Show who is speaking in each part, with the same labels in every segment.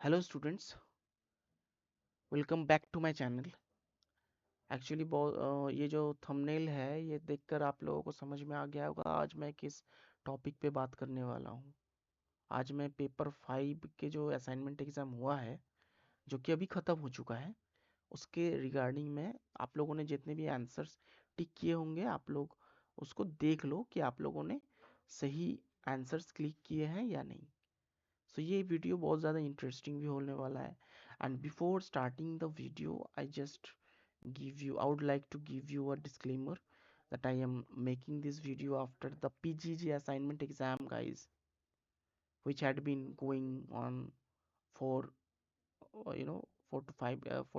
Speaker 1: Hello students, welcome back to my channel. Actually ये जो thumbnail है ये देखकर आप लोगों को समझ में आ गया होगा आज मैं किस टॉपिक पे बात करने वाला हूँ। आज मैं पेपर 5 के जो असाइनमेंट एग्ज़ाम हुआ है, जो कि अभी ख़त्म हो चुका है, उसके रिगार्डिंग में आप लोगों ने जितने भी आंसर्स टिक किए होंगे आप लोग उसको देख लो कि आप लोगों ने सही आंसर्स क्लिक किए हैं या नहीं। सो ये वीडियो बहुत ज़्यादा इंटरेस्टिंग भी होने वाला है। And before starting the video I would like to give you a disclaimer that I am making this video after the PGG assignment exam, guys, which had been going on for 4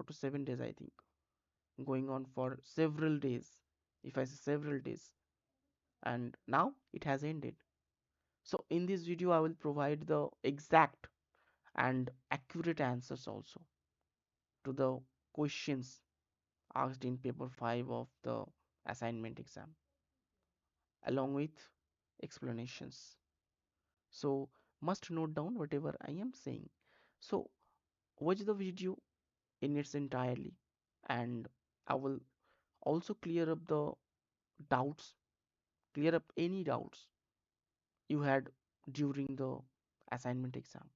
Speaker 1: to 7 days, I think, going on for several days, if I say several days, and now it has ended. So in this video I will provide the exact and accurate answers also to the questions asked in paper 5 of the assignment exam, along with explanations. So must note down whatever I am saying. So watch the video in its entirely, and I will also clear up the doubts, clear up any doubts you had during the assignment exam.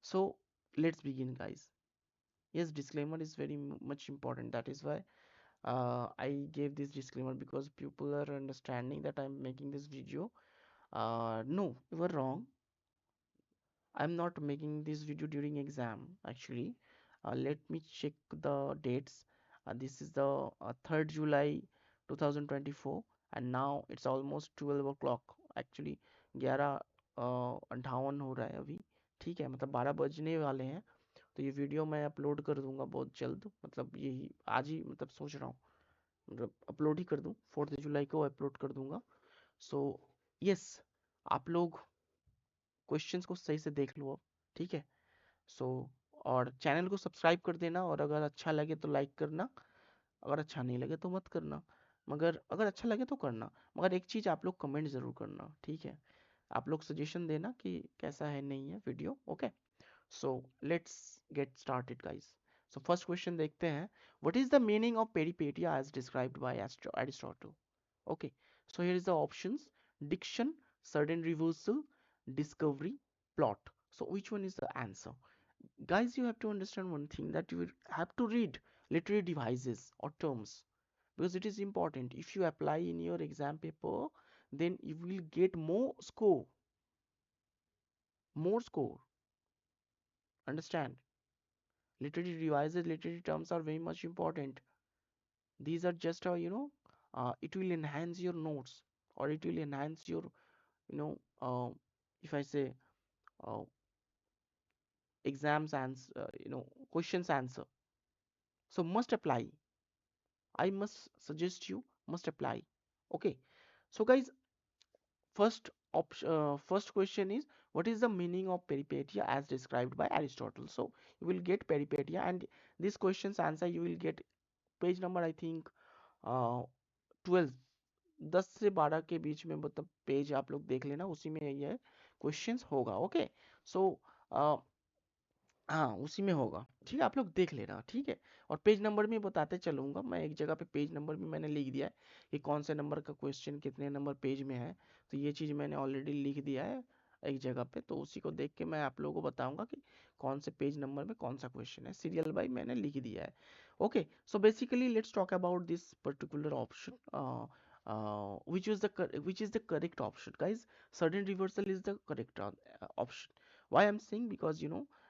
Speaker 1: So let's begin, guys. Yes, disclaimer is very much important. That is why I gave this disclaimer, because people are understanding that I'm making this video. No, you were wrong. I'm not making this video during exam actually. Let me check the dates. This is the 3rd July 2024, and now it's almost 12 o'clock actually. 11:58 हो रहा है अभी। ठीक है, मतलब 12 बजने वाले हैं। तो ये वीडियो मैं अपलोड कर दूंगा बहुत जल्द, मतलब यही आज ही, मतलब सोच रहा हूँ मतलब अपलोड ही कर दूं, 4 जुलाई को अपलोड कर दूंगा। सो यस, आप लोग क्वेश्चंस को सही से देख लो अब, ठीक है। सो और चैनल को सब्सक्राइब कर देना, और अगर अच्छा लगे तो लाइक करना, अगर अच्छा नहीं लगे तो मत करना, मगर अगर अच्छा लगे तो करना। मगर एक चीज़ आप लोग कमेंट ज़रूर करना, ठीक है। आप लोग सजेशन देना कि कैसा है नहीं है video, okay. So let's get started, guys. So first question देखते हैं। What is the meaning of peripeteia as described by Aristotle? Okay, so here is the options: diction, sudden reversal, discovery, plot. So which one is the answer? Guys, you have to understand one thing, that you have to read literary devices or terms, because it is important. If you apply in your exam paper, then you will get more score. Understand? Literary devices, literary terms are very much important. These are just it will enhance your notes, or it will enhance your, you know if I say, uh, exams and questions answer. So must apply. I must suggest you must apply. Okay. So guys, first question is, what is the meaning of peripetia as described by Aristotle? So you will get peripetia, and this question's answer you will get page number, I think, 12, 10 से 12 के बीच में, मतलब page आप लोग देख लेना, उसी में ये क्वेश्चंस होगा। ओके। सो हाँ, उसी में होगा, ठीक है, आप लोग देख लेना, ठीक है। और पेज नंबर भी बताते चलूंगा मैं, एक जगह पे पेज नंबर भी मैंने लिख दिया है कि कौन से नंबर का क्वेश्चन कितने नंबर पेज में है। तो ये चीज़ मैंने ऑलरेडी लिख दिया है एक जगह पे, तो उसी को देख के मैं आप लोगों को बताऊंगा कि कौन से पेज नंबर में कौन सा क्वेश्चन है। सीरियल बाई मैंने लिख दिया है। Okay, so basically let's talk about this particular option, which is the correct option, guys. Sudden reversal is the correct option. Why I'm saying, because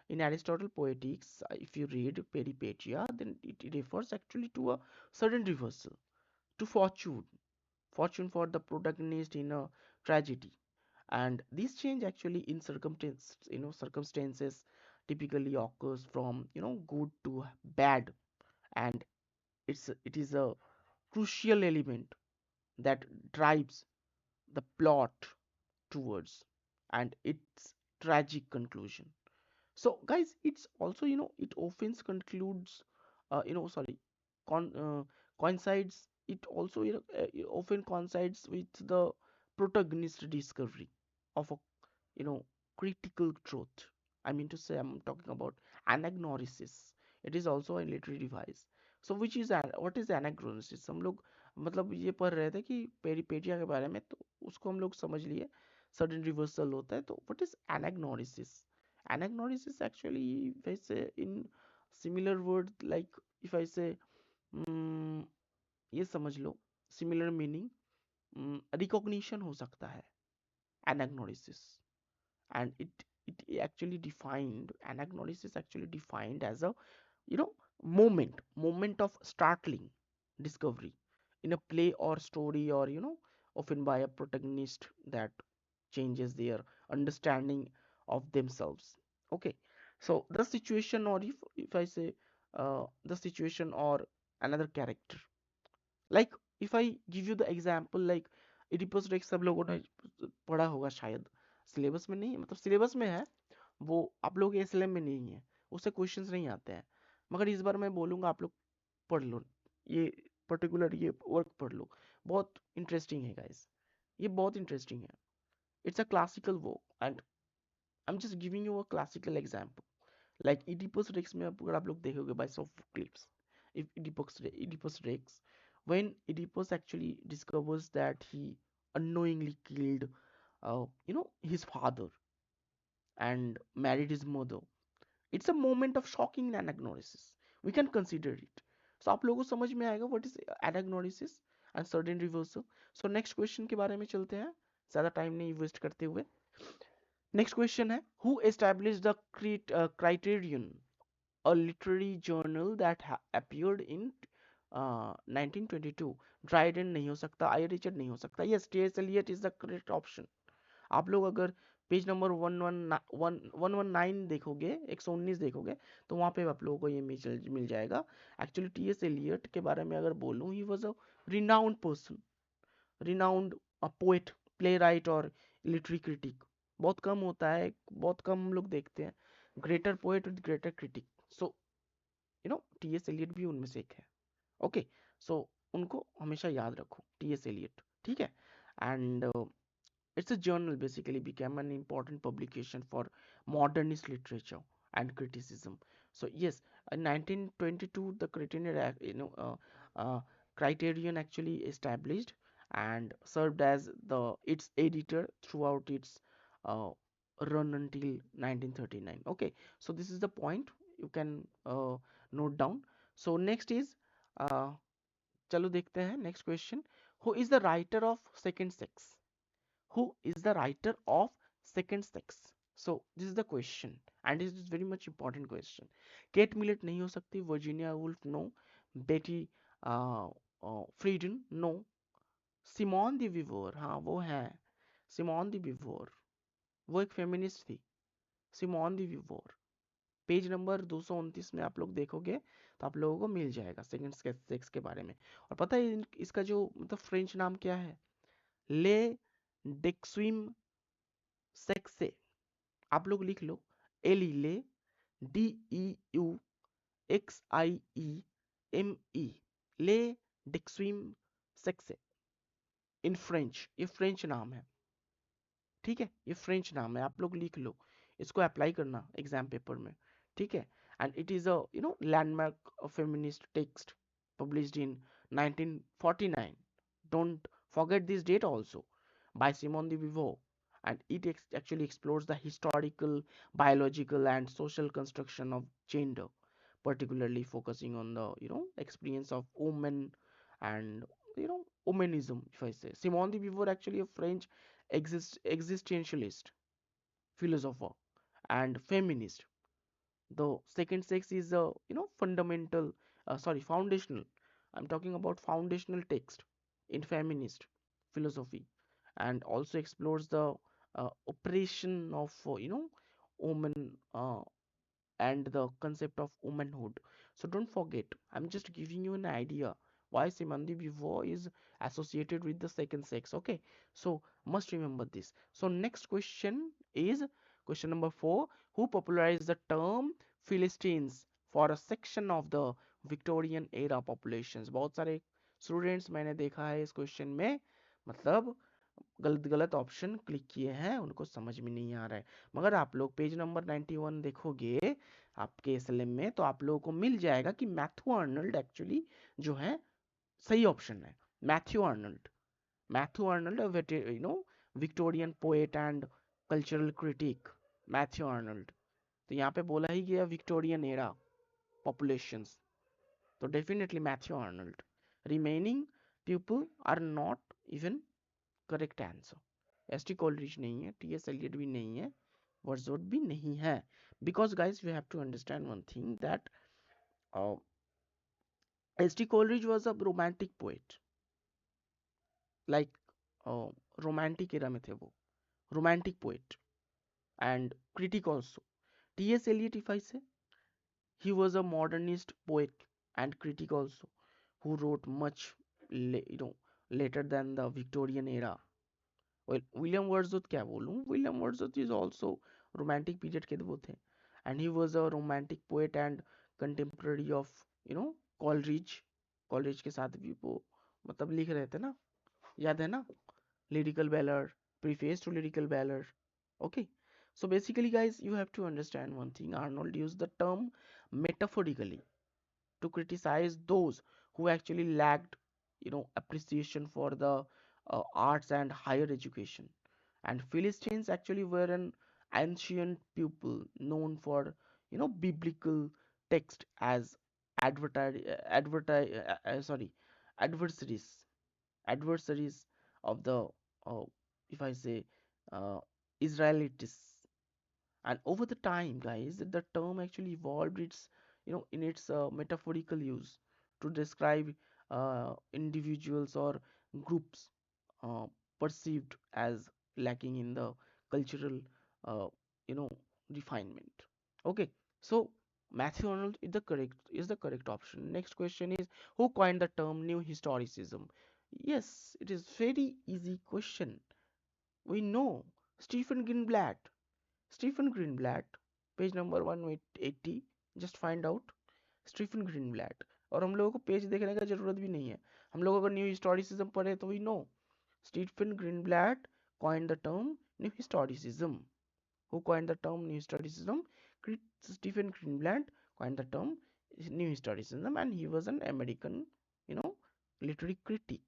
Speaker 1: in Aristotle Poetics, if you read peripetia, then it refers actually to a sudden reversal, to fortune for the protagonist in a tragedy. And this change actually in circumstances typically occurs from good to bad, and it is a crucial element that drives the plot towards and its tragic conclusion. So guys, it's also, it often concludes, sorry, con coincides, it also, it often coincides with the protagonist discovery of a, you know critical truth. I mean to say, I'm talking about anagnosis. It is also a literary device. So which is what is anagnosis? हम लोग मतलब ये पढ़ रहे थे कि peripeteia के बारे में, तो उसको हम लोग समझ लिए sudden reversal होता है. तो what is anagnosis? Anagnosis actually, if I say in similar word, like if I say mm, ये समझ लो similar meaning, recognition हो सकता है anagnosis. And it actually defined, anagnosis is actually defined as a, you know, moment of startling discovery in a play or story, or you know, often by a protagonist that changes their understanding of themselves. Okay, so the situation, or if I say the situation or another character, like if I give you the example, like Oedipus Rex सब लोगों ने पढ़ा होगा शायद, syllabus में नहीं है, मतलब सिलेबस में है वो, आप लोग एसएलएम में नहीं है, उससे क्वेश्चंस नहीं आते हैं, मगर इस बार मैं बोलूंगा आप लोग पढ़ लो, ये पर्टिकुलर ये वर्क पढ़ लो, बहुत इंटरेस्टिंग है गाइस, ये बहुत इंटरेस्टिंग है. It's a classical work and I am just giving you a classical example. Like Oedipus Rex में अगर आप लोग देखोगे by Sophocles, if Oedipus Rex, when Oedipus actually discovers that he unknowingly killed, you know, his father and married his mother, it's a moment of shocking anagnosis. We can consider it. So आप लोगों को समझ में आएगा what is anagnosis and sudden reversal. So next question के बारे में चलते हैं, ज़्यादा टाइम नहीं वेस्ट करते हुए. नेक्स्ट क्वेश्चन है, who established the criterion, a literary journal that appeared in 1922. Dryden नहीं हो सकता, आई रिचर्ड नहीं हो सकता, yes TS. Eliot is the correct option. आप लोग अगर पेज नंबर 119 देखोगे, 119 देखोगे, तो वहां पे आप लोगों को ये मिल जाएगा. Actually T.S.. एलियट के बारे में अगर बोलूं, he was a renowned person, renowned poet, play right और लिटरेरी क्रिटिक. बहुत कम होता है, बहुत कम हम लोग देखते हैं greater poet with greater critic. So you know TS. Eliot भी उनमें से एक है. ओके, सो उनको हमेशा याद रखो, टी.एस. एलियट, ठीक है. And it's a journal basically became an important publication for modernist literature and criticism. So yes, in 1922 the Criterion actually established and served as the its editor throughout its uh, run until 1939. Okay, so this is the point you can note down. So next is uh, चलो देखते हैं next question. Who is the writer of Second Sex? Who is the writer of Second Sex? So this is the question and it is very much important question. Kate Millett नहीं हो सकती, Virginia Woolf no, Betty Friedan no, Simone de Beauvoir हाँ वो है, Simone de Beauvoir वो एक feminist थी, Simone de Beauvoir. Page number 229 में आप लोग देखोगे तो आप लोगों को मिल जाएगा सेकंड सेक्स के बारे में. और पता है इसका जो मतलब फ्रेंच नाम क्या है? ले डेक्स्विम सेक्से. आप लोग लिख लो, एली ले, DEUXIEME, ले डेक्स्विम सेक्से इन फ्रेंच. ये फ्रेंच नाम है, ठीक है, ये फ्रेंच नाम है, आप लोग लिख लो, इसको अप्लाई करना एग्जाम पेपर में, ठीक है. And it is a you know landmark feminist text published in 1949. Don't forget this date also, by Simone de Beauvoir, and it actually explores the historical, biological, and social construction of gender, particularly focusing on the experience of women and womanism. If I say Simone de Beauvoir, actually a French existentialist philosopher and feminist. The second sex is a fundamental, sorry, foundational, I'm talking about foundational text in feminist philosophy, and also explores the oppression of women, and the concept of womanhood. So don't forget, I'm just giving you an idea why Simone de Beauvoir is associated with the second sex. Okay, so must remember this. So next question is question number 4. Who popularized the term Philistines for a section of the Victorian era populations? बहुत सारे students मैंने देखा है इस question में, मतलब गलत गलत ऑप्शन क्लिक किए हैं, उनको समझ में नहीं आ रहा है। मगर आप लोग पेज नंबर 91 देखोगे आपके एसएलएम में, तो आप लोगों को मिल जाएगा कि मैथ्यू आर्नल्ड एक्चुअली जो है सही ऑप्शन है। Matthew Arnold, Matthew Arnold, you know, Victorian poet and cultural critic, Matthew Arnold. तो यहाँ पे बोला ही गया विक्टोरियन एरा पॉपुलेशंस, तो definitely Matthew Arnold. Remaining people are not even correct answer. S T Coleridge नहीं है, टी एस एलियट भी नहीं है, वर्ड्सवर्थ भी नहीं है। Because guys we have to understand one thing that S T Coleridge was a romantic poet, like romantic era में थे वो, romantic poet and critic also. T S Eliot if I say, he was a modernist poet and critic also, who wrote much later than the Victorian era. Well, William Wordsworth क्या बोलूं, William Wordsworth is also romantic period के वो थे, and he was a romantic poet and contemporary of Coleridge। Coleridge के साथ भी वो मतलब लिख रहे थे ना, याद है ना, lyrical ballad, preface to lyrical ballad। Okay, so basically guys, you have to understand one thing. Arnold used the term metaphorically to criticize those who actually lacked appreciation for the arts and higher education. And Philistines actually were an ancient people known for biblical text as sorry, adversaries, adversaries of the uh, if I say uh, Israelites. And over the time guys, the term actually evolved its in its metaphorical use to describe individuals or groups uh, perceived as lacking in the cultural uh, you know refinement. Okay, so Matthew Arnold is the correct option. Next question is, who coined the term new historicism? Yes, it is very easy question. We know Stephen Greenblatt. Stephen Greenblatt, page number 180, just find out Stephen Greenblatt. और हम लोगों को page देखने का जरूरत भी नहीं है, हम लोग अगर न्यू हिस्टोरिसिज्म पढ़े तो we know Stephen Greenblatt coined the term new historicism. Who coined the term new historicism? Stephen Greenblatt coined the term new historicism, and he was an American literary critic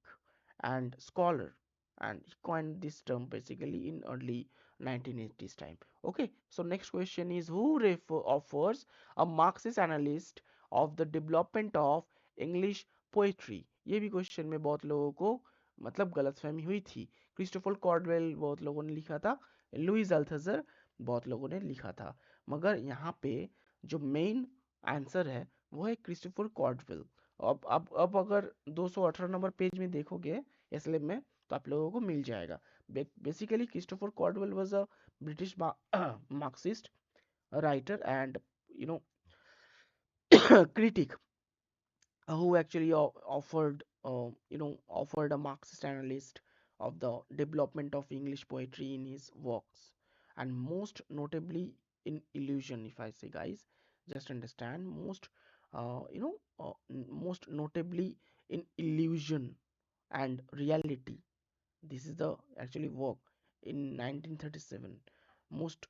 Speaker 1: and scholar, and he coined this term basically in early 1980s time. Okay, so next question is, who offers a Marxist analyst of the development of English poetry? ये भी question में बहुत लोगों को मतलब गलतफहमी हुई थी। क्रिस्टोफर कॉर्डवेल बहुत लोगों ने लिखा था, लुइस अल्थजर बहुत लोगों ने लिखा था, मगर यहाँ पे जो मेन आंसर है वो है क्रिस्टोफर कॉर्डवेल। अब अगर 218 नंबर पेज में देखोगे एसएलएम में, तो आप लोगों को मिल जाएगा। Basically Christopher Caudwell was a British Marxist writer and critic who actually offered a Marxist analyst of the development of English poetry in his works, and most notably in illusion. If I say, guys, just understand, most notably in illusion and reality. This is the actually work in 1937, most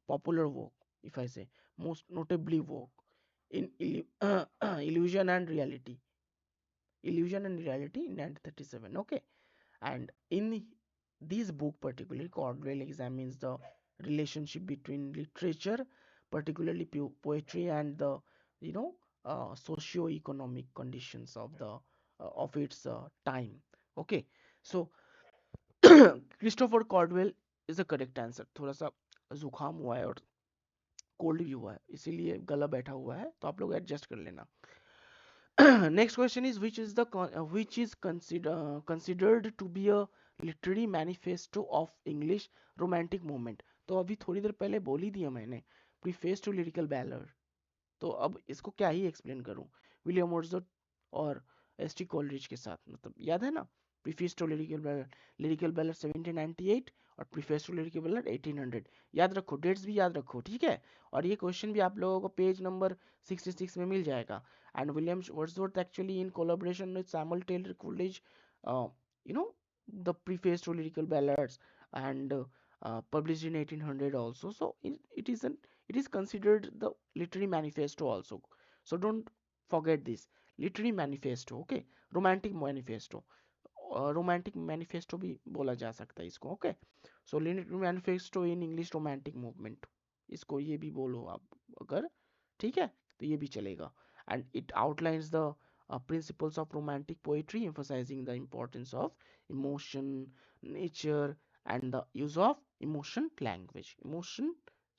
Speaker 1: popular work. If I say most notably work in illusion and reality, illusion and reality in 1937. Okay, and in this book particularly, Cordwell examines the relationship between literature, particularly poetry, and the you know socio-economic conditions of the of its time. Okay, so Christopher Caudwell is a correct answer. थोड़ा सा जुकाम हुआ है और cold भी हुआ है, इसीलिए गला बैठा हुआ है, तो आप लोग एडजस्ट कर लेना। Next question is, which is considered to be a literary manifesto of English romantic movement? तो अभी थोड़ी देर पहले बोल ही दिया मैंने, प्रीफेस टू लिरिकल बैलर। तो अब इसको क्या ही एक्सप्लेन करूं, विलियम वर्ड्सवर्थ और एस टी कोलरिज के साथ, मतलब याद है ना, प्रीफेस टू लिरिकल बैलर 1798 और प्रीफेस टू लिरिकल बैलर 1800। याद रखो, डेट्स भी याद रखो, ठीक है। और ये क्वेश्चन भी आप लोगों को पेज नंबर 66 में मिल जाएगा। And William Wordsworth actually in collaboration with Samuel Taylor Coleridge the preface to lyrical ballads, and published in 1800 also. So it is considered the literary manifesto also. So don't forget this, literary manifesto. Okay, romantic manifesto, romantic manifesto भी बोला जा सकता है इसको. Okay, so manifesto in English romantic movement, इसको ये भी बोलो आप अगर, ठीक है, तो ये भी चलेगा. And it outlines the principles of romantic poetry, emphasizing the importance of emotion, nature, and the use of emotion language, emotion,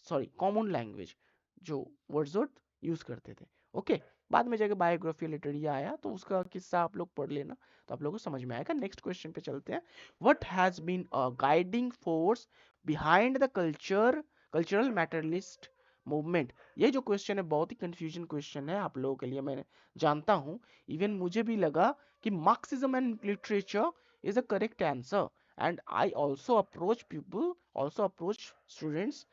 Speaker 1: sorry, common language, जो वर्ड्सवर्थ यूज करते थे. ओके, बाद में जाके बायोग्राफी लिटरेरी आया तो उसका किस्सा आप लोग पढ़ लेना, तो आप लोगों को समझ में आएगा. नेक्स्ट क्वेश्चन पे चलते हैं. What has been a guiding force behind the cultural materialist movement. ये जो क्वेश्चन है बहुत ही कंफ्यूजन क्वेश्चन है आप लोगों के लिए, मैं जानता हूं. इवन मुझे भी लगा कि Marxism and literature is a correct answer, and I also approach people, also approach students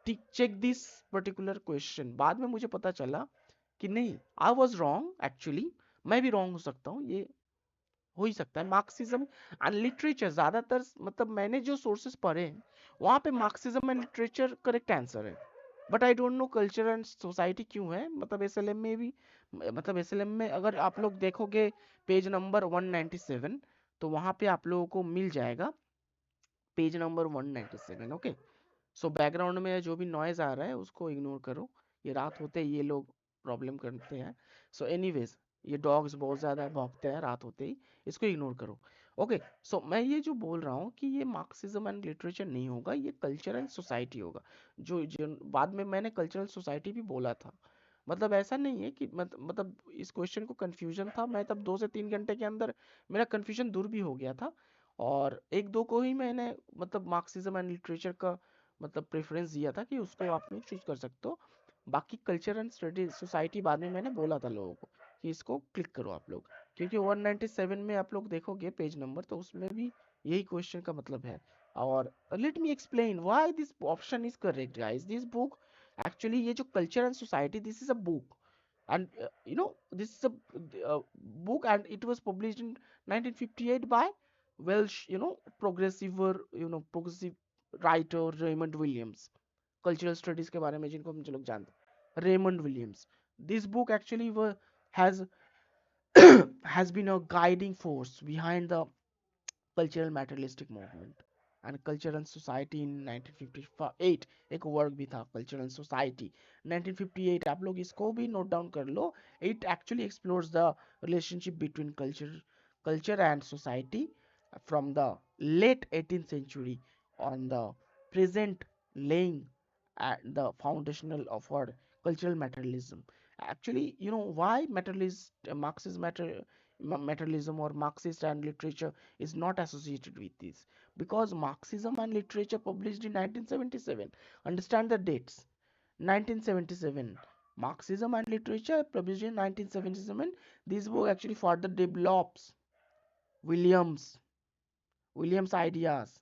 Speaker 1: to check this particular question. बाद में मुझे पता चला कि नहीं, आई वॉज रॉन्ग एक्चुअली, मैं भी रॉन्ग हो सकता हूँ, ये हो ही सकता है. मार्क्सिज्म एंड लिटरेचर ज्यादातर, मतलब मैंने जो सोर्सेस पढ़े हैं वहां पे Marxism and literature correct answer है. But I don't know culture and society क्यों है. मतलब एसएलएम में भी, मतलब एसएलएम में अगर आप लोग देखोगे पेज नंबर 197, तो वहां पे आप लोगों को मिल जाएगा page number 197. Okay, so background में जो भी नॉइज आ रहा है उसको इग्नोर करो, ये रात होते ही ये लोग प्रॉब्लम करते हैं. सो एनीवेज, ये डॉग्स बहुत ज़्यादा भौंकते हैं रात होते ही, इसको इग्नोर करो. ओके, सो मैं ये जो बोल रहा हूँ कि ये मार्क्सिज्म एंड लिटरेचर नहीं होगा, ये कल्चर एंड सोसाइटी होगा. जो बाद में मैंने कल्चरल सोसाइटी भी बोला था. मतलब ऐसा नहीं है कि मतलब इस क्वेश्चन को कंफ्यूजन था, मैं तब 2 से 3 घंटे के अंदर मेरा कंफ्यूजन दूर भी हो गया था. और एक दो को ही मैंने मतलब मार्क्सिज्म एंड लिटरेचर का मतलब प्रेफरेंस दिया था कि उसको आप लोग चूज कर सकते हो. बाकी कल्चर एंड स्टडी सोसाइटी बाद में मैंने बोला था लोगों को कि इसको क्लिक करो आप लोग, क्योंकि 197 में आप लोग देखोगे पेज नंबर, तो उसमें भी यही क्वेश्चन का मतलब है. और let me explain why this option is correct guys. This book actually, ये जो culture and society, this is a book, and this is a book, and it was published in 1958 by Welsh, progressive writer Raymond Williams. Cultural studies के बारे में जिनको हम लोग जानते हैं, Raymond Williams. This book actually has has been a guiding force behind the cultural materialistic movement and culture and society in 1958. एक work भी था कल्चर एंड सोसाइटी 1958, आप लोग इसको भी नोट डाउन कर लो. It actually explores the relationship between culture and society from the late 18th century on the present, laying at the foundational of our cultural materialism. Actually, you know why materialism or Marxist and literature is not associated with this? Because Marxism and literature published in 1977. Understand the dates. 1977, Marxism and literature published in 1977. This book actually further develops Williams Williams ideas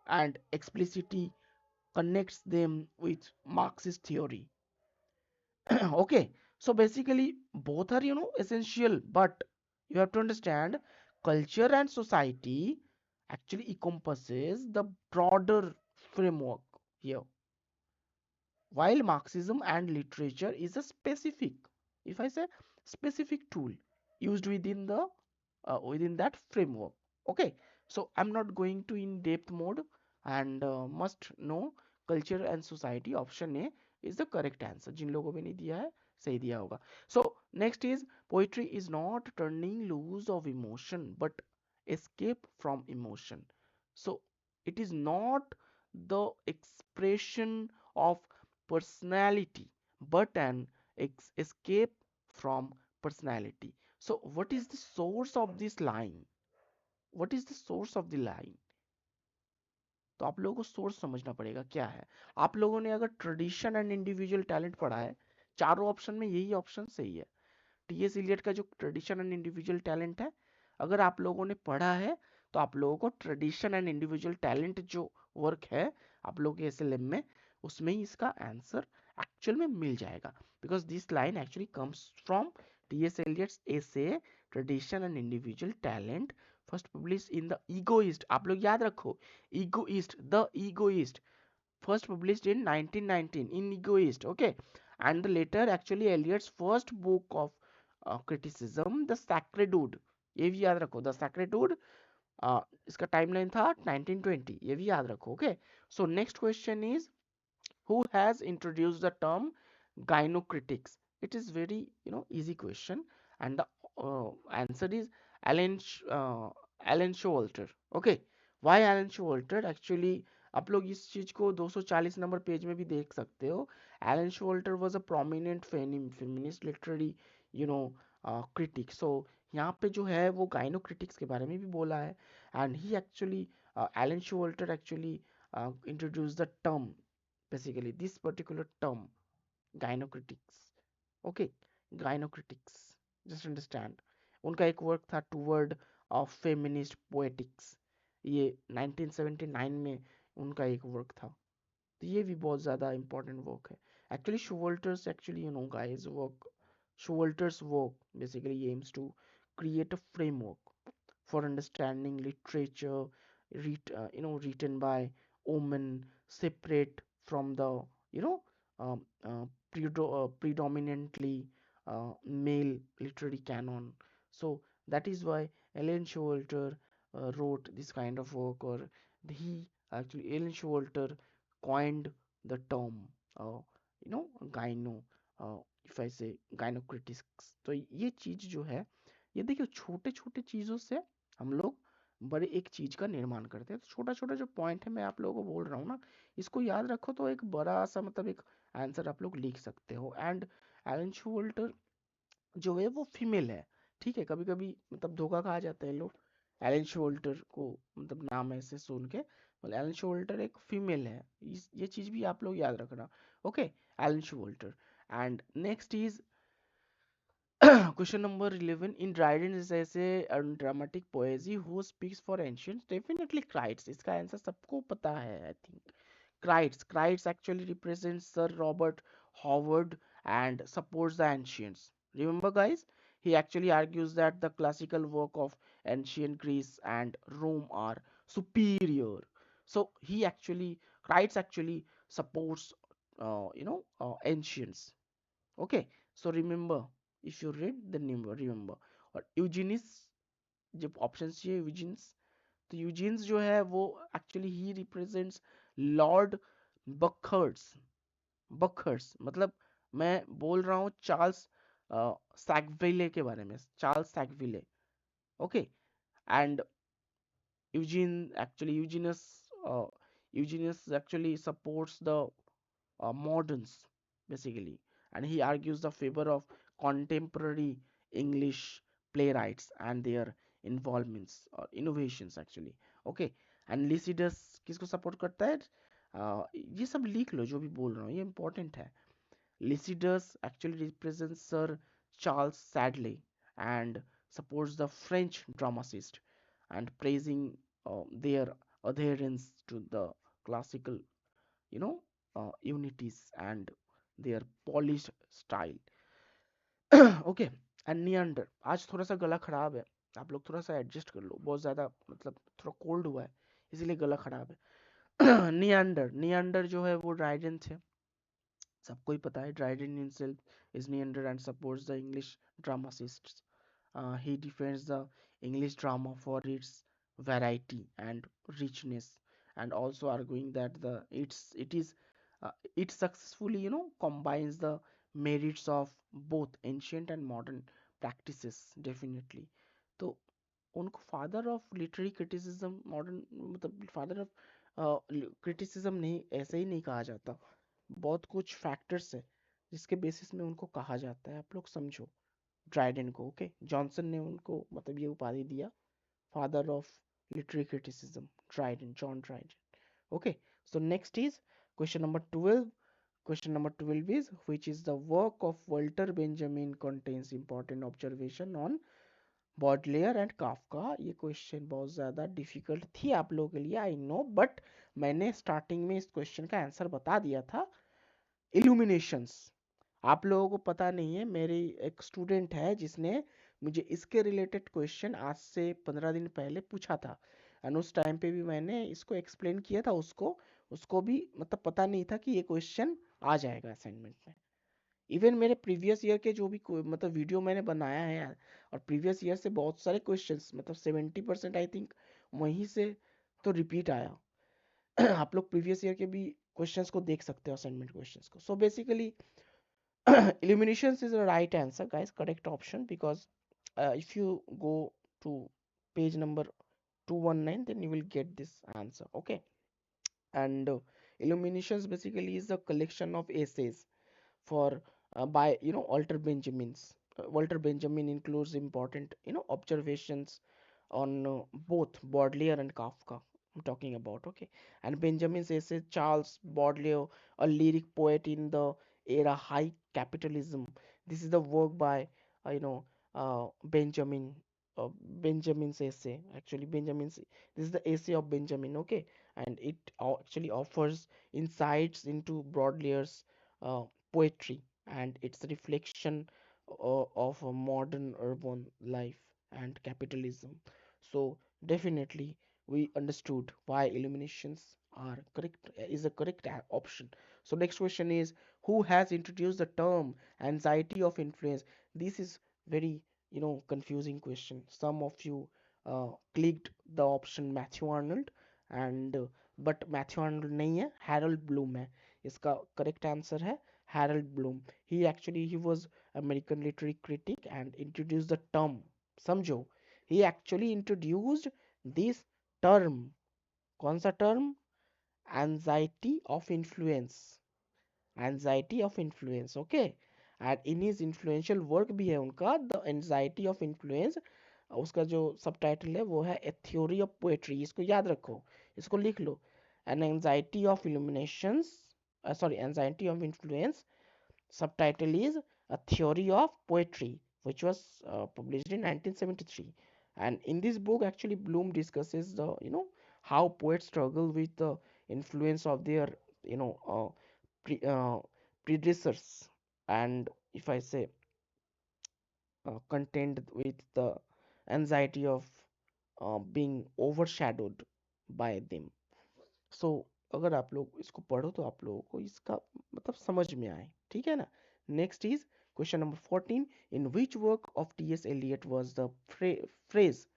Speaker 1: and explicitly connects them with Marxist theory. Okay, so basically both are essential, but you have to understand culture and society actually encompasses the broader framework here, while Marxism and literature is a specific, if I say specific tool used within that framework. Okay, so I'm not going to in depth mode, and must know culture and society, option A is the correct answer. जिन लोगों ने नहीं दिया है सही दिया होगा. So next is, poetry is not turning loose of emotion but escape from emotion. So it is not the expression of personality but an escape from personality. So what is the source of this line? What is the source of the line? तो आप लोगों को source समझना पड़ेगा क्या है. आप लोगों ने अगर ट्रेडिशन एंड इंडिविजुअल टैलेंट पढ़ा है, चारों ऑप्शन में यही ऑप्शन सही है. टीएस इलियट का जो ट्रेडिशन एंड इंडिविजुअल टैलेंट है, अगर आप लोगों ने पढ़ा है तो आप लोगों को ट्रेडिशन एंड इंडिविजुअल टैलेंट जो वर्क है आप लोगों के एसएलएम में, उसमें ही इसका आंसर एक्चुअल में मिल जाएगा. Because this line actually comes from TS Eliot's essay tradition and individual talent first publish in the Egoist, आप लोग याद रखो, Egoist, the Egoist, first published in 1919 in egoist, okay. And the later actually Eliot's first book of criticism, the sacred wood, ये भी याद रखो, the sacred wood, इसका timeline था 1920, ये भी याद रखो, okay. So next question is, who has introduced the term gynocritics? It is very, easy question, and the answer is Alan Alan Showalter. Okay, why Alan Showalter? Actually, आप लोग इस चीज को 240 नंबर पेज में भी देख सकते हो. Alan Showalter was a prominent feminist literary, you know, critic. So यहाँ पे जो है वो gynocritics के बारे में भी बोला है, and he actually Alan Showalter actually introduced the term, basically this particular term, gynocritics, okay. Gynocritics, just understand, उनका एक वर्क था टूवर्ड ऑफ फेमिनिस्ट पोएटिक्स, ये 1979 में उनका एक वर्क था. तो ये भी बहुत ज़्यादा इंपॉर्टेंट वर्क है. Actually Showalter's, actually guys, work, Showalter's work basically aims to create a framework for understanding literature, written by women, separate from the, you know predominantly male literary canon. So that is why Ellen Showalter wrote this kind of work, or he actually, Ellen Showalter coined the term, uh, gyno, if I say gynocritics. तो ये चीज जो है, ये देखिए, छोटे छोटे चीजों से हम लोग बड़े एक चीज का निर्माण करते हैं. तो छोटा छोटा जो पॉइंट है मैं आप लोगों को बोल रहा हूँ ना, इसको याद रखो तो एक बड़ा सा, मतलब एक आंसर आप लोग लिख सकते हो. एंड एलन शोल्टर जो है वो फीमेल है, ठीक है. कभी कभी मतलब धोखा खा जाते हैं लोग एलन शोल्टर को, मतलब नाम ऐसे सुन के, मतलब एलन शोल्टर एक फीमेल है, ये चीज भी आप लोग याद रखना, okay. Elaine Showalter. And next is question number 11. In Dryden's essay on dramatic poesy, who speaks for ancients? Definitely Crites. इसका आंसर सबको पता है, I think. Crites. Crites actually represents Sir Robert Howard and supports the ancients. Remember, guys, he actually argues that the classical work of ancient Greece and Rome are superior. So he actually, Crites actually supports, ancients. Okay, so remember, if you read the name, remember. और यूजिनिस, जब option चाहिए यूजिन्स, तो यूजिन्स जो है वो actually ही represents Lord बखर्स. बखर्स मतलब, मैं बोल रहा हूँ चार्ल्स सैगविले के बारे में, Charles Sackville, okay. And Eugenius actually supports the moderns, basically, and he argues the favor of contemporary English playwrights and their involvements or innovations, actually, okay. And Lycidas किसको support करता है? ये सब लिख लो जो भी बोल रहा हूँ, ये important है. Lycidas actually represents Sir Charles Sadley and supports the French dramatist and praising their adherence to the classical, unities and their polished style. Okay. And Neander, आज थोड़ा सा गला खराब है, आप लोग थोड़ा सा एडजस्ट कर लो, बहुत ज़्यादा मतलब थोड़ा कोल्ड हुआ है, इसीलिए गला खराब है. नियंडर, नियंडर जो है वो ड्राइडन थे, सबको ही पता है. Dryden himself is Neander and supports the English dramatists. He defends the English drama for its variety and richness, and also arguing that it successfully, combines the merits of both ancient and modern practices, definitely. तो उनको father of literary criticism, modern, मतलब father of criticism नहीं, ऐसे ही नहीं कहा जाता. बहुत कुछ फैक्टर्स है जिसके बेसिस में उनको कहा जाता है, आप लोग समझो. ड्राइडन को, ओके, जॉनसन ने उनको मतलब ये उपाधि दिया, father of literary criticism, Dryden, John Dryden, okay. So next is question number 12. Question number 12 is, which is the work of Walter Benjamin contains important observation on Baudelaire and Kafka? ये question बहुत ज़्यादा difficult थी आप लोगों के लिए, I know, but मैंने starting में इस क्वेश्चन का आंसर बता दिया था. इल्यूमिनेशंस. आप लोगों को पता नहीं है, मेरी एक स्टूडेंट है जिसने मुझे इसके रिलेटेड क्वेश्चन आज से 15 दिन पहले पूछा था, एंड उस टाइम पे भी मैंने इसको एक्सप्लेन किया था उसको उसको भी मतलब पता नहीं था कि ये क्वेश्चन आ जाएगा असाइनमेंट में। इवन मेरे प्रीवियस ईयर के जो भी मतलब वीडियो मैंने बनाया है यार, और प्रीवियस ईयर से बहुत सारे क्वेश्चंस मतलब 70% आई थिंक वहीं से तो रिपीट आया। आप लोग प्रीवियस ईयर के भी क्वेश्चंस को देख सकते हो, असाइनमेंट क्वेश्चंस को। So basically eliminations is the right answer guys, correct option, because if you go to page number 219 then you will get this answer. Okay, and illuminations basically is a collection of essays for by Walter Benjamin's. Walter Benjamin includes important observations on both Baudelaire and Kafka. I'm talking about, okay, and Benjamin's essay Charles Baudelaire, a lyric poet in the era high capitalism. This is the work by uh, you know Benjamin. Benjamin's essay, actually Benjamin's, this is the essay of Benjamin, okay, and it actually offers insights into Baudelaire's uh, poetry and its reflection of a modern urban life and capitalism. So definitely we understood why illuminations are correct, is a correct option. So next question is, who has introduced the term anxiety of influence? This is very confusing question. Some of you clicked the option Matthew Arnold, and but Matthew Arnold नहीं है, Harold Bloom है इसका correct answer है। Harold Bloom. He was American literary critic and introduced the term. समझो, he actually introduced this term. कौन सा term? Anxiety of influence. Anxiety of influence, okay. And in his influential work भी है उनका The Anxiety of Influence, उसका जो subtitle है वो है A Theory of Poetry। इसको याद रखो, इसको लिख लो। An Anxiety of Illuminations, Anxiety of Influence, subtitle is A Theory of Poetry, which was published in 1973. And in this book actually Bloom discusses the how poets struggle with the influence of their you know uh, pre, uh, predecessors, and if I say contend with the anxiety of being overshadowed by them. So अगर आप लोग इसको पढ़ो तो आप लोगों को इसका मतलब समझ में आए, ठीक है ना। Next is question number 14, in which work of TS. Eliot phrase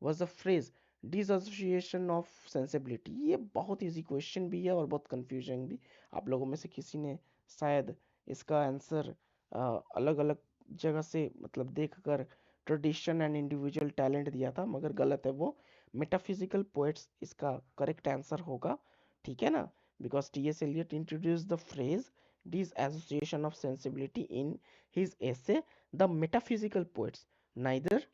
Speaker 1: was the phrase dissociation of sensibility? ये बहुत इजी क्वेश्चन भी है और बहुत कंफ्यूजिंग भी। आप लोगों में से किसी ने शायद इसका आंसर अलग अलग जगह से मतलब देखकर ट्रेडिशन एंड इंडिविजुअल टैलेंट दिया था, मगर गलत है वो। मेटाफिजिकल पोएट्स इसका करेक्ट आंसर होगा, ठीक है ना, because TS. Eliot introduce the phrase dissociation of sensibility in his essay the metaphysical poets, neither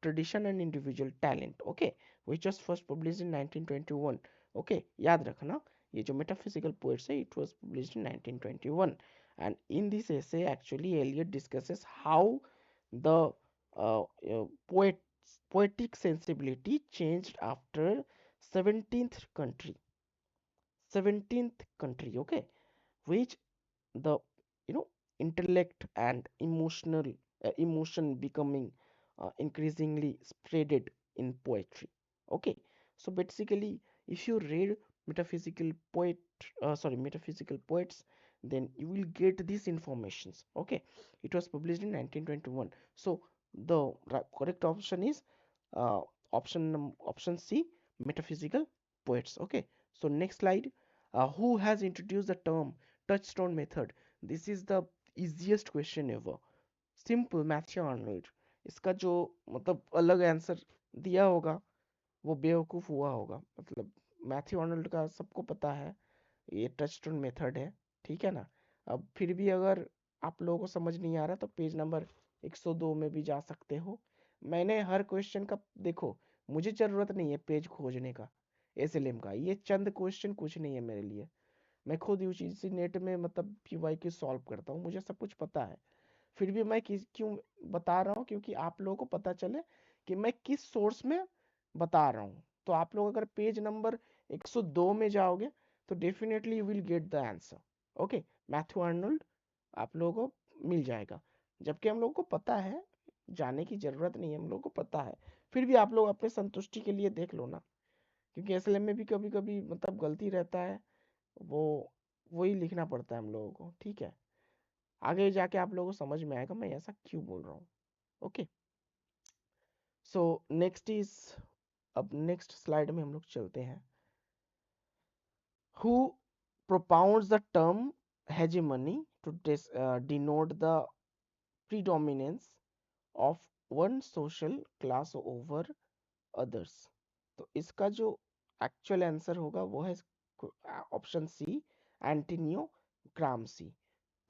Speaker 1: tradition and individual talent, okay, which was first published in 1921। okay, याद रखना, ये जो metaphysical poets है it was published in 1921। and in this essay actually Eliot discusses how the poetic sensibility changed after 17th country 17th country, okay, which the intellect and emotion becoming increasingly spreaded in poetry, okay. So basically if you read metaphysical poet metaphysical poets, then you will get these informations, okay. It was published in 1921, so the correct option is uh, option C, metaphysical poets, okay. So next slide, who has introduced the term touchstone method? This is the easiest question ever, simple, Matthew Arnold. इसका जो मतलब अलग answer दिया होगा वो बेवकूफ़ हुआ होगा, मतलब मैथ्यू आर्नल्ड का सबको पता है ये टचस्टोन मेथड है, ठीक है ना। अब फिर भी अगर आप लोगों को समझ नहीं आ रहा तो पेज नंबर 102 में भी जा सकते हो। मैंने हर क्वेश्चन का देखो, मुझे ज़रूरत नहीं है पेज खोजने का एसएलएम का, ये चंद क्वेश्चन कुछ नहीं है मेरे लिए। मैं खुद यूजीसी नेट में मतलब पीवाईक्यू सॉल्व करता हूँ, मुझे सब कुछ पता है। फिर भी मैं क्यों बता रहा हूँ, क्योंकि आप लोगों को पता चले कि मैं किस सोर्स में बता रहा हूँ। तो आप लोग अगर पेज नंबर 102 में जाओगे तो definitely you will get the answer, okay. Matthew Arnold आप लोगों को मिल जाएगा, जबकि हम लोगों को पता है जाने की जरूरत नहीं है, हम लोग को पता है। फिर भी आप लोग अपने संतुष्टि के लिए देख लो ना, क्योंकि एसएलएम में भी कभी कभी मतलब गलती रहता है, वो वही लिखना पड़ता है हम लोगों को, ठीक है। आगे जाके आप लोगों को समझ में आएगा मैं ऐसा क्यों बोल रहा हूँ। ओके, सो नेक्स्ट इज, अब नेक्स्ट स्लाइड में हम लोग चलते हैं। Who propounds the term hegemony to denote the predominance of one social class over others? तो इसका जो एक्चुअल आंसर होगा वो है option C, Antonio Gramsci.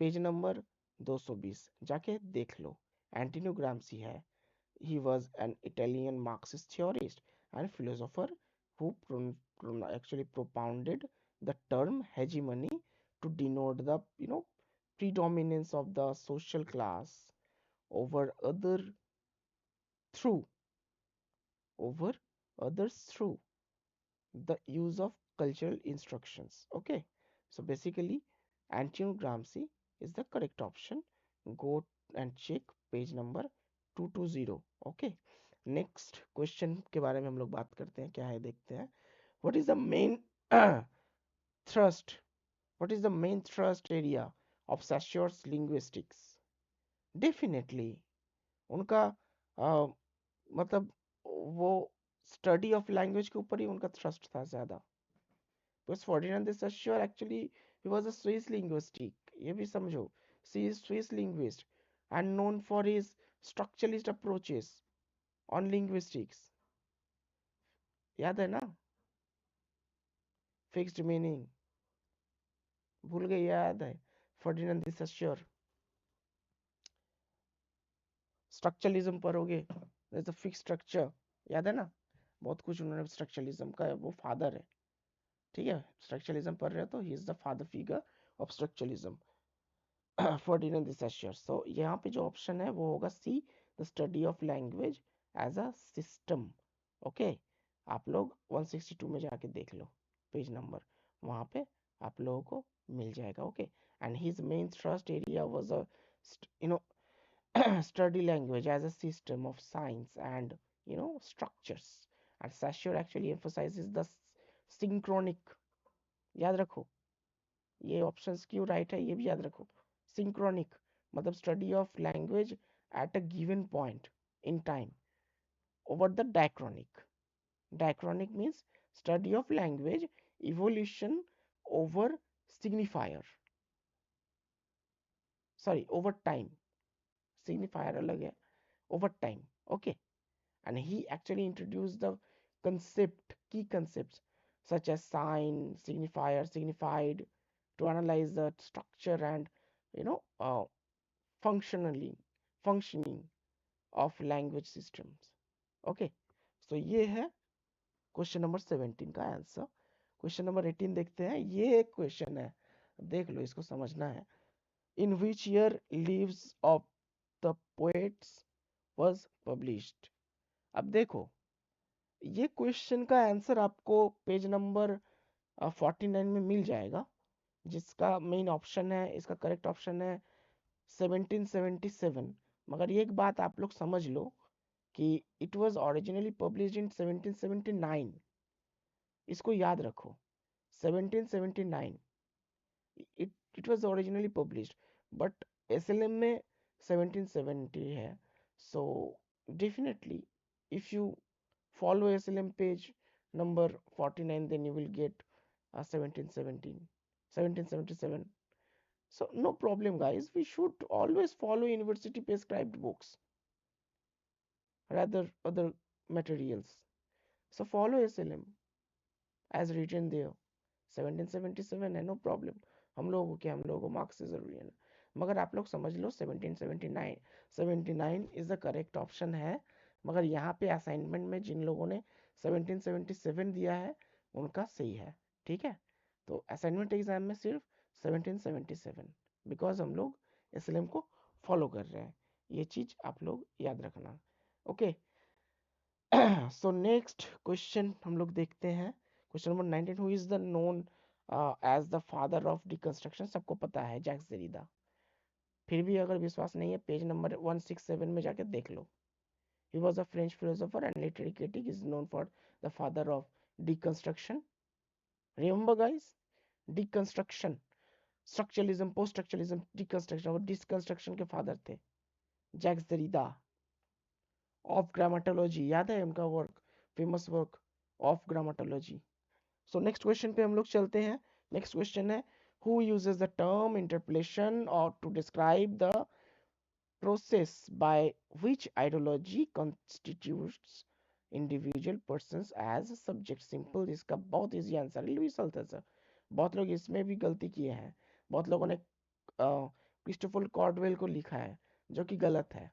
Speaker 1: Page number 220 जाके देख लो, एंटोनियो ग्राम्सी है। He was an Italian Marxist theorist and philosopher who actually propounded the term hegemony to denote the predominance of the social class over through over others through the use of cultural instructions. Okay, so basically Antonio Gramsci is the correct option. Go and check page number 220. Okay, next question के बारे में हम लोग बात करते हैं, क्या है देखते हैं। What is the main thrust what is the main thrust area of Saussure's linguistics? Definitely उनका मतलब वो स्टडी ऑफ लैंग्वेज के ऊपर ही उनका थ्रस्ट था ज्यादा। Because Ferdinand de Saussure actually he was a Swiss linguistic, ये भी समझो, he is Swiss linguist and known for his structuralist approaches on linguistics, याद है ना, फिक्स्ड मीनिंग भूल गए, याद है, फर्डिनेंड द सश्योर स्ट्रक्चरलिज्म पर हो गए, फिक्स स्ट्रक्चर, याद है ना, बहुत कुछ उन्होंने स्ट्रक्चरलिज्म का, वो फादर है, ठीक है, स्ट्रक्चरलिज्म पढ़ रहे हो तो he is the father figure of structuralism, Ferdinand de Saussure. So यहाँ पे जो ऑप्शन है वो होगा C, the study of language as a system. Okay, आप लोग 162 में जाके देख लो पेज नंबर, वहाँ पे आप लोगों को मिल जाएगा। Okay, and his main thrust area was a you know study language as a system of science and structures, and Saussure actually emphasizes the synchronic, याद रखो ये ऑप्शंस क्यों राइट है ये भी याद रखो। सिंक्रोनिक मतलब study of language at a given point in time over the diachronic. Diachronic means study of language evolution over signifier, sorry over time, signifier अलग है, over time. Okay, and he actually introduced the key concepts such as sign, signifier, signified to analyze the structure and you know uh, functioning of language systems. Okay, so ये है question number 17 का answer. Question number 18 देखते हैं, ये एक question है, देख लो, इसको समझना है। In which year leaves of the poets was published? अब देखो ये क्वेश्चन का आंसर आपको पेज नंबर 49 में मिल जाएगा, जिसका मेन ऑप्शन है, इसका करेक्ट ऑप्शन है 1777। मगर ये एक बात आप लोग समझ लो कि it was originally published in 1779, इसको याद रखो, 1779 it was originally published, but SLM में 1770 है। So definitely if you follow SLM page number 49, then you will get 1777. So no problem guys, we should always follow university prescribed books rather other materials. So follow SLM as written there, 1777 है, no problem, हम लोगों को क्या, हम लोगों को marks से जरूरी है ना। मगर आप लोग समझ लो 1779, 79 इज द करेक्ट ऑप्शन है। मगर यहाँ पे असाइनमेंट में जिन लोगों ने 1777 दिया है उनका सही है, ठीक है। तो असाइनमेंट एग्जाम में सिर्फ 1777, बिकॉज हम लोग एसएलएम को फॉलो कर रहे हैं, ये चीज आप लोग याद रखना। ओके, सो नेक्स्ट क्वेश्चन हम लोग देखते हैं, question number 19। Who is the known as the father of deconstruction? सबको पता है, जैक्स देरिडा। फिर भी अगर विश्वास नहीं है, पेज नंबर 167 में जाके देख लो। He was a French philosopher and literary critic, is known for the father of deconstruction. Remember guys, deconstruction, structuralism, post structuralism, deconstruction, और deconstruction के फादर थे जैक्स दरिदा। ऑफ ग्रामेटोलॉजी याद है उनका work, famous work of grammatology. So next question पे हम लोग चलते हैं। नेक्स्ट क्वेश्चन है, who uses the term interpolation और to describe the process by which ideology constitutes individual persons as subject? Simple, इसका बहुत इजी आंसर है लुईस अल्थासर। बहुत लोग इसमें भी गलती किए हैं, बहुत लोगों ने क्रिस्टोफर कॉर्डवेल को लिखा है जो कि गलत है।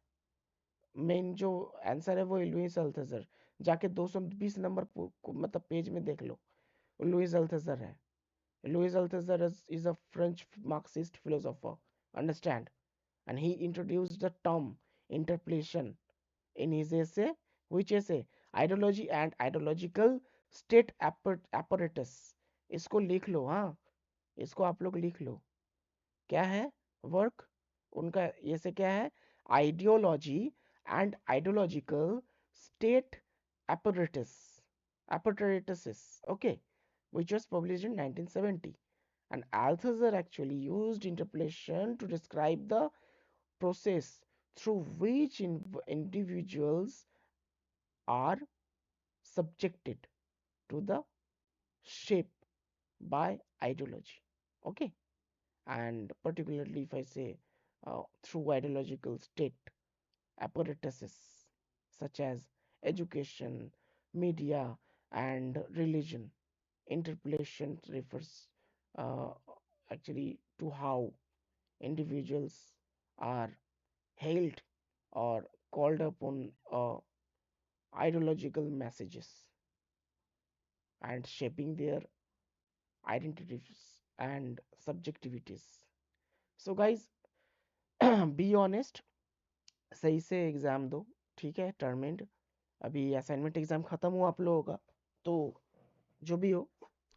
Speaker 1: मेन जो आंसर है वो लुईस अल्थासर, जाके 220 नंबर मतलब पेज में देख लो, लुईस अल्थासर है। Louis Althusser is a French Marxist philosopher, understand, and he introduced the term interpolation in his essay. Which essay? Ideology and ideological state apparatus. इसको लिख लो, हाँ, इसको आप लोग लिख लो। क्या है वर्क उनका? ऐसे क्या है? Ideology and ideological state apparatuses, okay, which was published in 1970. And Althusser actually used interpolation to describe the process through which individuals are subjected to the shape by ideology, okay, and particularly if I say through ideological state apparatuses such as education, media, and religion. Interpolation refers uh, actually to how individuals are hailed or called upon ideological messages and shaping their identities and subjectivities. So guys, be honest, सही से exam दो, ठीक है? टर्मेंड अभी assignment exam खत्म हुआ आप लोगों का, तो जो भी हो,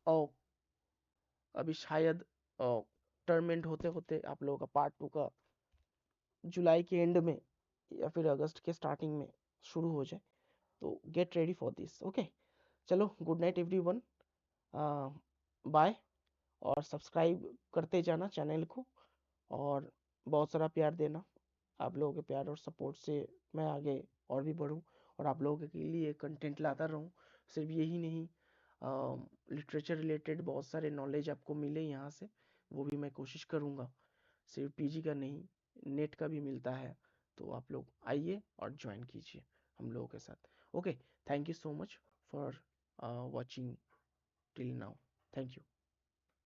Speaker 1: और अभी शायद टर्मेंड होते होते आप लोगों का पार्ट 2 का जुलाई के एंड में या फिर अगस्त के स्टार्टिंग में शुरू हो जाए, तो get ready for this, okay? चलो, गुड नाइट एवरीवन, बाय, और सब्सक्राइब करते जाना चैनल को, और बहुत सारा प्यार देना। आप लोगों के प्यार और सपोर्ट से मैं आगे और भी बढ़ूं और आप लोगों के लिए कंटेंट लाता रहूं। सिर्फ यही नहीं, लिटरेचर रिलेटेड बहुत सारे नॉलेज आपको मिले यहाँ से, वो भी मैं कोशिश करूँगा। सिर्फ पीजी का नहीं, नेट का भी मिलता है, तो आप लोग आइए और ज्वाइन कीजिए हम लोगों के साथ, okay? Thank you so much for watching till now, thank you.